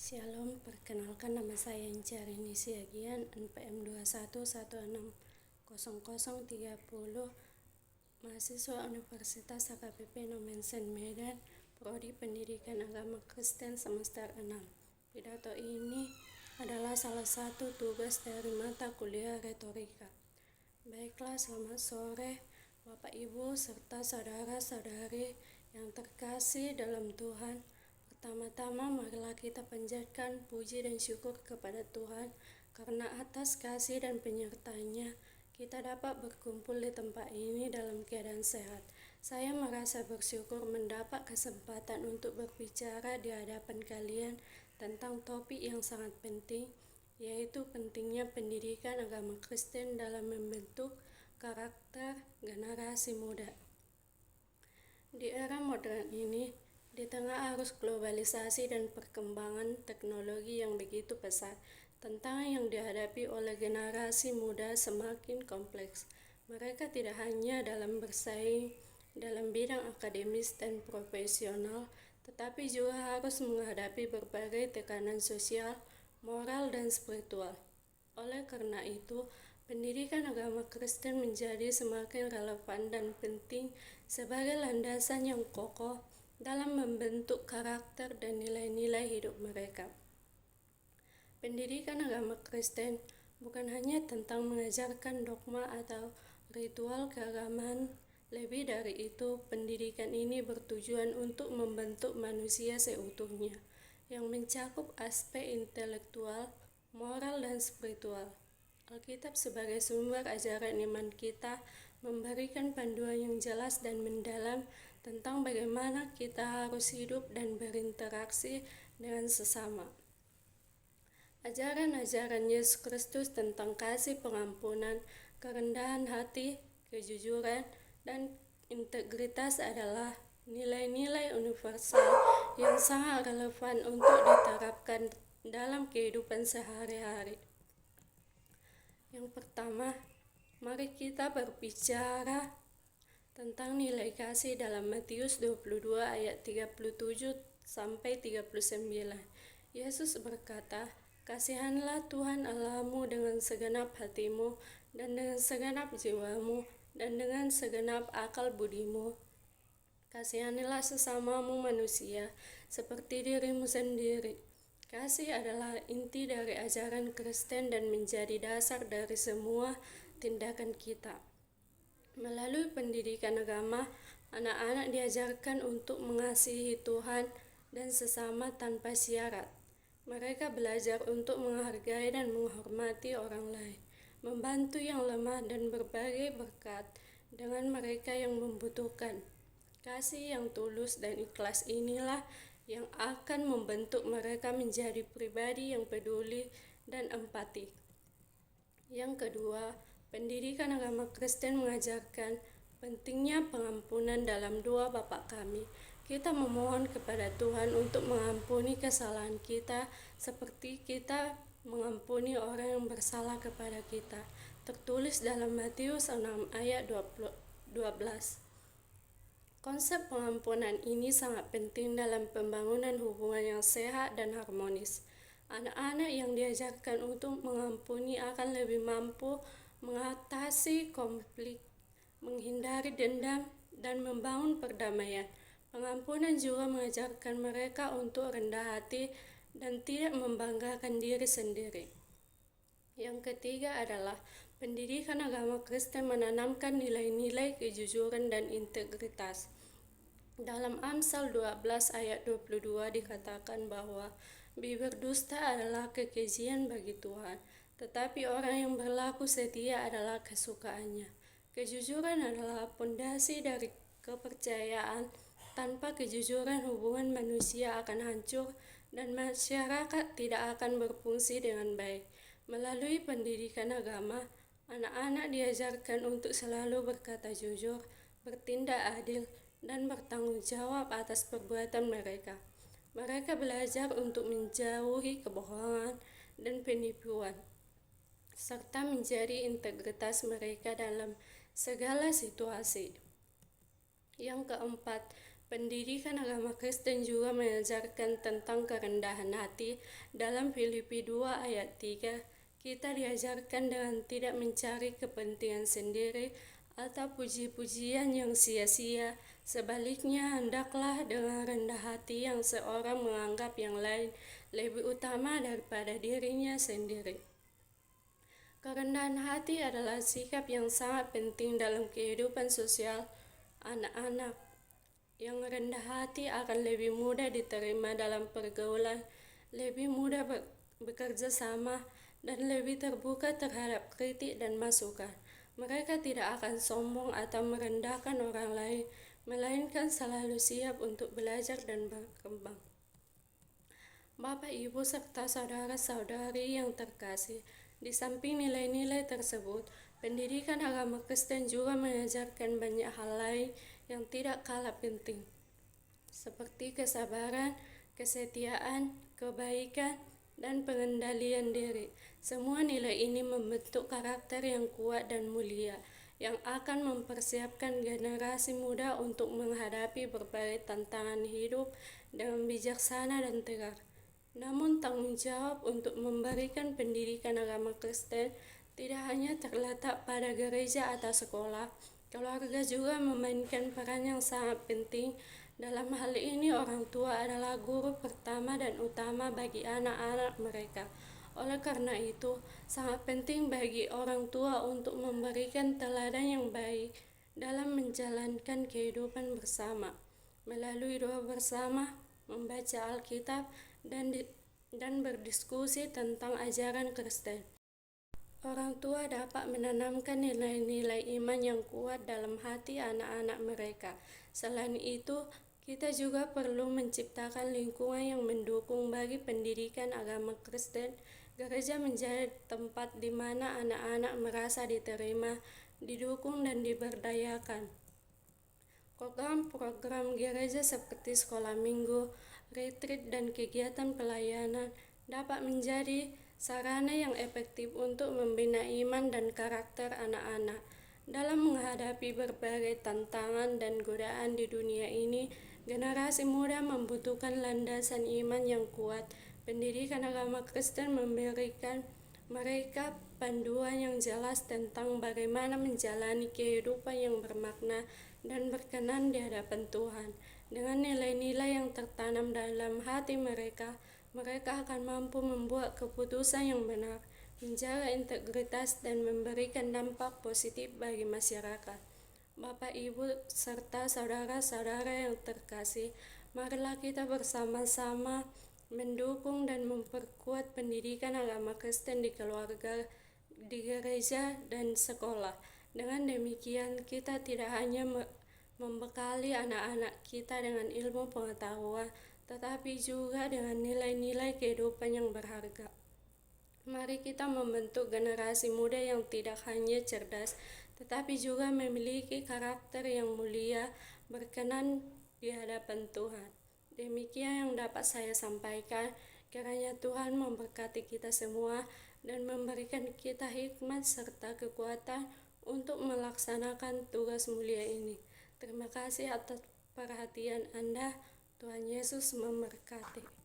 Shalom, perkenalkan nama saya Incarini Siagian, NPM 21160030, mahasiswa Universitas HKBP Nomensen Medan, Prodi Pendidikan Agama Kristen semester 6. Pidato ini adalah salah satu tugas dari mata kuliah retorika. Baiklah, selamat sore Bapak Ibu serta saudara-saudari yang terkasih dalam Tuhan. Pertama-tama marilah kita panjatkan puji dan syukur kepada Tuhan karena atas kasih dan penyertanya kita dapat berkumpul di tempat ini dalam keadaan sehat. Saya merasa bersyukur mendapat kesempatan untuk berbicara di hadapan kalian tentang topik yang sangat penting, yaitu pentingnya pendidikan agama Kristen dalam membentuk karakter generasi muda. Di era modern ini, di tengah arus globalisasi dan perkembangan teknologi yang begitu pesat, tantangan yang dihadapi oleh generasi muda semakin kompleks. Mereka tidak hanya dalam bersaing dalam bidang akademis dan profesional, tetapi juga harus menghadapi berbagai tekanan sosial, moral, dan spiritual. Oleh karena itu, pendidikan agama Kristen menjadi semakin relevan dan penting sebagai landasan yang kokoh dalam membentuk karakter dan nilai-nilai hidup mereka. Pendidikan agama Kristen bukan hanya tentang mengajarkan dogma atau ritual keagamaan. Lebih dari itu, pendidikan ini bertujuan untuk membentuk manusia seutuhnya, yang mencakup aspek intelektual, moral, dan spiritual. Alkitab sebagai sumber ajaran iman kita memberikan panduan yang jelas dan mendalam tentang bagaimana kita harus hidup dan berinteraksi dengan sesama. Ajaran-ajaran Yesus Kristus tentang kasih pengampunan, kerendahan hati, kejujuran, dan integritas adalah nilai-nilai universal yang sangat relevan untuk diterapkan dalam kehidupan sehari-hari. Yang pertama, mari kita berbicara tentang nilai kasih dalam Matius 22 ayat 37 sampai 39. Yesus berkata, "Kasihanlah Tuhan Allahmu dengan segenap hatimu dan dengan segenap jiwamu dan dengan segenap akal budimu. Kasihanilah sesamamu manusia seperti dirimu sendiri." Kasih adalah inti dari ajaran Kristen dan menjadi dasar dari semua tindakan kita. Melalui pendidikan agama, anak-anak diajarkan untuk mengasihi Tuhan dan sesama tanpa syarat. Mereka belajar untuk menghargai dan menghormati orang lain, membantu yang lemah dan berbagi berkat dengan mereka yang membutuhkan. Kasih yang tulus dan ikhlas inilah yang akan membentuk mereka menjadi pribadi yang peduli dan empati. Yang kedua, pendidikan agama Kristen mengajarkan pentingnya pengampunan dalam doa Bapa Kami. Kita memohon kepada Tuhan untuk mengampuni kesalahan kita seperti kita mengampuni orang yang bersalah kepada kita. Tertulis dalam Matius 6 ayat 12. Konsep pengampunan ini sangat penting dalam pembangunan hubungan yang sehat dan harmonis. Anak-anak yang diajarkan untuk mengampuni akan lebih mampu mengatasi konflik, menghindari dendam, dan membangun perdamaian. Pengampunan juga mengajarkan mereka untuk rendah hati dan tidak membanggakan diri sendiri. Yang ketiga adalah pendidikan agama Kristen menanamkan nilai-nilai kejujuran dan integritas. Dalam Amsal 12 ayat 22 dikatakan bahwa bibir dusta adalah kekejian bagi Tuhan, tetapi orang yang berlaku setia adalah kesukaannya. Kejujuran adalah pondasi dari kepercayaan. Tanpa kejujuran, hubungan manusia akan hancur dan masyarakat tidak akan berfungsi dengan baik. Melalui pendidikan agama, anak-anak diajarkan untuk selalu berkata jujur, bertindak adil, dan bertanggung jawab atas perbuatan mereka. Mereka belajar untuk menjauhi kebohongan dan penipuan, serta menjadi integritas mereka dalam segala situasi. Yang keempat, Pendidikan agama Kristen juga mengajarkan tentang kerendahan hati. Dalam Filipi 2 ayat 3, kita diajarkan dengan tidak mencari kepentingan sendiri atau puji-pujian yang sia-sia. Sebaliknya, hendaklah dengan rendah hati yang seorang menganggap yang lain lebih utama daripada dirinya sendiri. Kerendahan hati adalah sikap yang sangat penting dalam kehidupan sosial anak-anak. Yang rendah hati akan lebih mudah diterima dalam pergaulan, lebih mudah bekerja sama, dan lebih terbuka terhadap kritik dan masukan. Mereka tidak akan sombong atau merendahkan orang lain, melainkan selalu siap untuk belajar dan berkembang. Bapak, Ibu, serta saudara-saudari yang terkasih, di samping nilai-nilai tersebut, pendidikan agama Kristen juga mengajarkan banyak hal lain yang tidak kalah penting, seperti kesabaran, kesetiaan, kebaikan, dan pengendalian diri. Semua nilai ini membentuk karakter yang kuat dan mulia, yang akan mempersiapkan generasi muda untuk menghadapi berbagai tantangan hidup dengan bijaksana dan tegar. Namun tanggung jawab untuk memberikan pendidikan agama Kristen tidak hanya terletak pada gereja atau sekolah. Keluarga juga memainkan peran yang sangat penting. Dalam hal ini, orang tua adalah guru pertama dan utama bagi anak-anak mereka. Oleh karena itu, sangat penting bagi orang tua untuk memberikan teladan yang baik dalam menjalankan kehidupan bersama, melalui doa bersama, membaca Alkitab, dan berdiskusi tentang ajaran Kristen. Orang tua dapat menanamkan nilai-nilai iman yang kuat dalam hati anak-anak mereka. Selain itu, kita juga perlu menciptakan lingkungan yang mendukung bagi pendidikan agama Kristen. Gereja menjadi tempat di mana anak-anak merasa diterima, didukung, dan diberdayakan. Program-program gereja seperti sekolah minggu, retreat, dan kegiatan pelayanan dapat menjadi sarana yang efektif untuk membina iman dan karakter anak-anak. Dalam menghadapi berbagai tantangan dan godaan di dunia ini, generasi muda membutuhkan landasan iman yang kuat. Pendidikan agama Kristen memberikan mereka panduan yang jelas tentang bagaimana menjalani kehidupan yang bermakna dan berkenan di hadapan Tuhan. Dengan nilai-nilai yang tertanam dalam hati mereka, mereka akan mampu membuat keputusan yang benar, menjaga integritas, dan memberikan dampak positif bagi masyarakat. Bapak, Ibu, serta saudara-saudara yang terkasih, marilah kita bersama-sama mendukung dan memperkuat pendidikan agama Kristen di keluarga, di gereja, dan sekolah. Dengan demikian, kita tidak hanya membekali anak-anak kita dengan ilmu pengetahuan, tetapi juga dengan nilai-nilai kehidupan yang berharga. Mari kita membentuk generasi muda yang tidak hanya cerdas, tetapi juga memiliki karakter yang mulia, berkenan di hadapan Tuhan. Demikian yang dapat saya sampaikan. Kiranya Tuhan memberkati kita semua dan memberikan kita hikmat serta kekuatan untuk melaksanakan tugas mulia ini. Terima kasih atas perhatian Anda. Tuhan Yesus memberkati.